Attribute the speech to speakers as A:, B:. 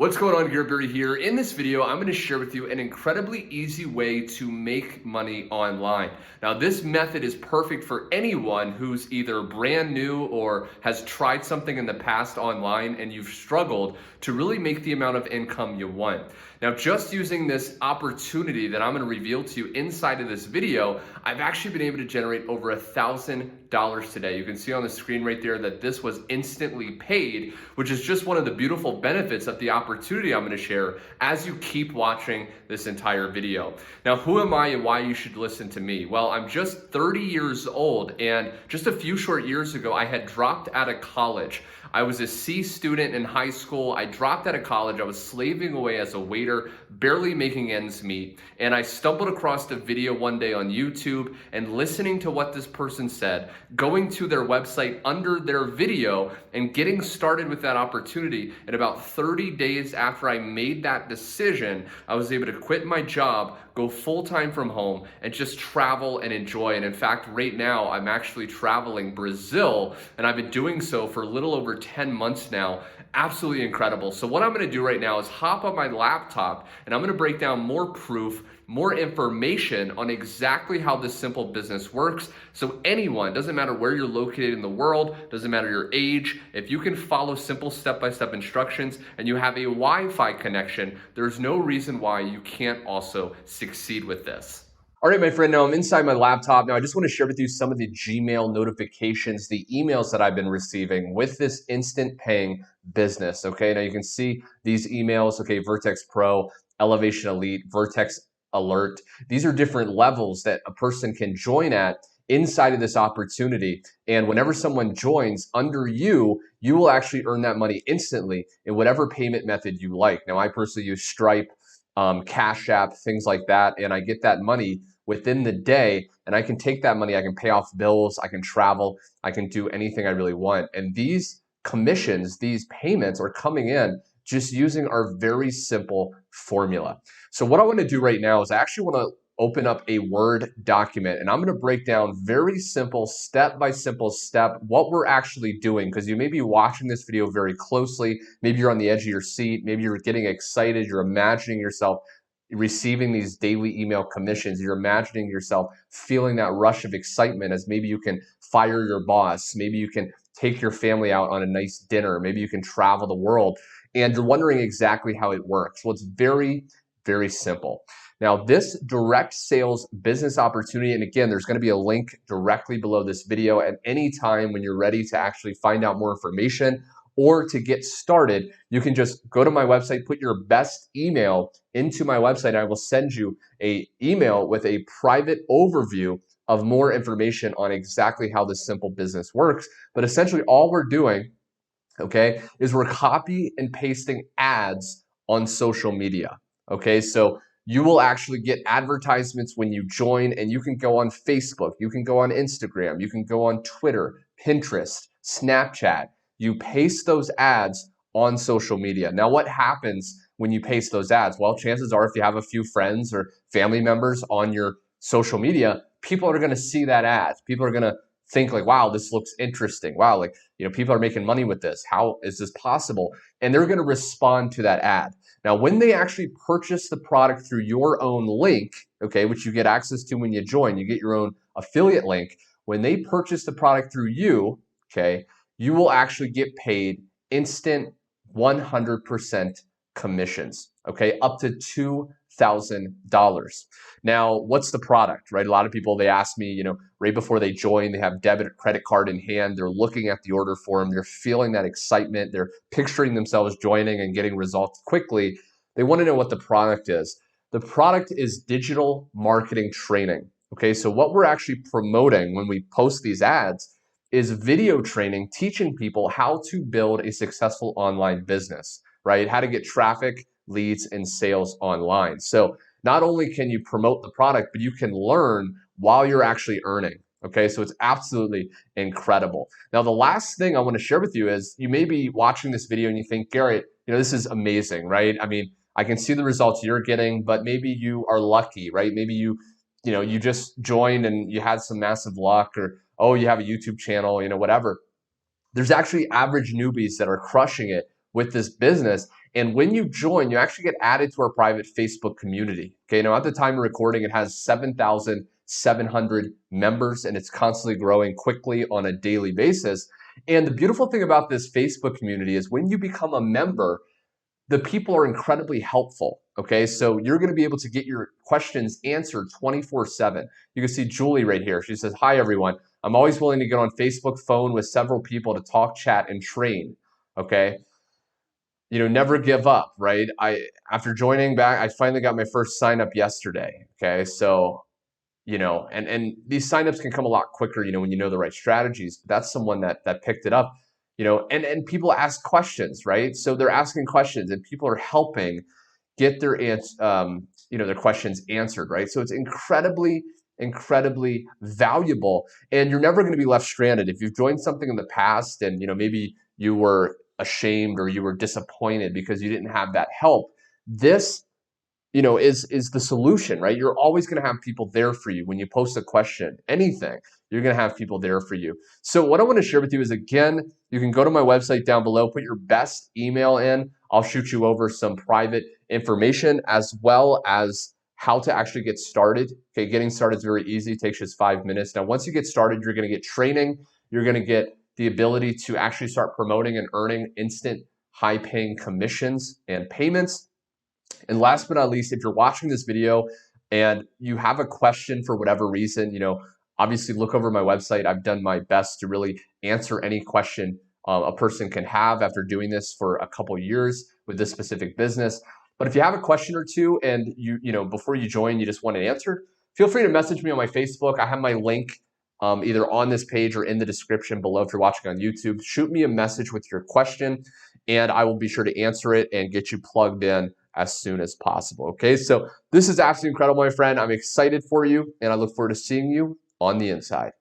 A: What's going on, Gary here? In this video, I'm going to share with you an incredibly easy way to make money online. Now, this method is perfect for anyone who's either brand new or has tried something in the past online and you've struggled to really make the amount of income you want. Now, just using this opportunity that I'm going to reveal to you inside of this video, I've actually been able to generate over $1,000 today. You can see on the screen right there that this was instantly paid, which is just one of the beautiful benefits of the opportunity I'm going to share as you keep watching this entire video. Now, who am I and why you should listen to me? Well, I'm just 30 years old, and just a few short years ago, I had dropped out of college. I was a C student in high school. I dropped out of college. I was slaving away as a waiter, barely making ends meet. And I stumbled across a video one day on YouTube and listening to what this person said, going to their website under their video and getting started with that opportunity. And about 30 days after I made that decision, I was able to quit my job, go full-time from home, and just travel and enjoy. And in fact, right now, I'm actually traveling Brazil, and I've been doing so for a little over 10 months now. Absolutely incredible. So what I'm going to do right now is hop on my laptop, and I'm going to break down more proof, more information on exactly how this simple business works. So anyone, doesn't matter where you're located in the world, doesn't matter your age, if you can follow simple step-by-step instructions and you have a Wi-Fi connection, there's no reason why you can't also succeed with this. All right, my friend, now I'm inside my laptop. Now I just want to share with you some of the Gmail notifications, the emails that I've been receiving with this instant paying business. Okay, now you can see these emails, okay, Vertex Pro, Elevation Elite, Vertex Alert. These are different levels that a person can join at inside of this opportunity. And whenever someone joins under you, you will actually earn that money instantly in whatever payment method you like. Now, I personally use Stripe, Cash App, things like that, and I get that money within the day, and I can take that money, I can pay off bills, I can travel, I can do anything I really want. And these commissions, these payments are coming in just using our very simple formula. So what I want to do right now is I actually want to open up a Word document, and I'm going to break down very simple, step by simple step, what we're actually doing, because you may be watching this video very closely. Maybe you're on the edge of your seat. Maybe you're getting excited. You're imagining yourself receiving these daily email commissions. You're imagining yourself feeling that rush of excitement as maybe you can fire your boss. Maybe you can take your family out on a nice dinner. Maybe you can travel the world, and you're wondering exactly how it works. Well, it's very, very simple. Now, this direct sales business opportunity, and again, there's going to be a link directly below this video at any time when you're ready to actually find out more information or to get started, you can just go to my website, put your best email into my website, and I will send you an email with a private overview of more information on exactly how this simple business works. But essentially all we're doing, okay, is we're copy and pasting ads on social media. Okay, so you will actually get advertisements when you join, and you can go on Facebook, you can go on Instagram, you can go on Twitter, Pinterest, Snapchat. You paste those ads on social media. Now, what happens when you paste those ads? Well, chances are if you have a few friends or family members on your social media, people are going to see that ad. People are going to think like, wow, this looks interesting. Wow, like, people are making money with this. How is this possible? And they're going to respond to that ad. Now, when they actually purchase the product through your own link, okay, which you get access to when you join, you get your own affiliate link. When they purchase the product through you, okay, you will actually get paid instant 100% commissions, okay, up to $2,000. Now, what's the product, right? A lot of people, they ask me, right before they join, they have debit or credit card in hand, they're looking at the order form, they're feeling that excitement, they're picturing themselves joining and getting results quickly. They want to know what the product is. The product is digital marketing training, okay? So what we're actually promoting when we post these ads is video training, teaching people how to build a successful online business, right? How to get traffic, leads, and sales online. So not only can you promote the product, but you can learn while you're actually earning. Okay, so it's absolutely incredible. Now, the last thing I want to share with you is you may be watching this video and you think, Garrett, this is amazing, right? I mean, I can see the results you're getting, but maybe you are lucky, right? Maybe you just joined and you had some massive luck, or, oh, you have a YouTube channel, whatever. There's actually average newbies that are crushing it with this business. And when you join, you actually get added to our private Facebook community. Okay, now at the time of recording, it has 7,700 members, and it's constantly growing quickly on a daily basis. And the beautiful thing about this Facebook community is when you become a member, the people are incredibly helpful. Okay, so you're going to be able to get your questions answered 24/7. You can see Julie right here. She says, "Hi everyone. I'm always willing to get on Facebook phone with several people to talk, chat, and train." Okay, never give up, right? After joining back, I finally got my first sign up yesterday. Okay, so and these signups can come a lot quicker, when you know the right strategies. But that's someone that picked it up, and people ask questions, right? So they're asking questions, and people are helping get their questions answered, right? So it's incredibly, incredibly valuable, and you're never going to be left stranded. If you've joined something in the past, and maybe you were ashamed or you were disappointed because you didn't have that help, this is the solution, right? You're always going to have people there for you when you post a question, anything, you're going to have people there for you. So what I want to share with you is, again, you can go to my website down below, put your best email in. I'll shoot you over some private information as well as how to actually get started. Okay, getting started is very easy. It takes just 5 minutes. Now, once you get started, you're going to get training. You're going to get the ability to actually start promoting and earning instant high-paying commissions and payments. And last but not least, if you're watching this video and you have a question for whatever reason, obviously look over my website. I've done my best to really answer any question a person can have after doing this for a couple years with this specific business. But if you have a question or two and before you join, you just want it answered, feel free to message me on my Facebook. I have my link either on this page or in the description below if you're watching on YouTube. Shoot me a message with your question, and I will be sure to answer it and get you plugged in as soon as possible. Okay, so this is absolutely incredible, my friend. I'm excited for you, and I look forward to seeing you on the inside.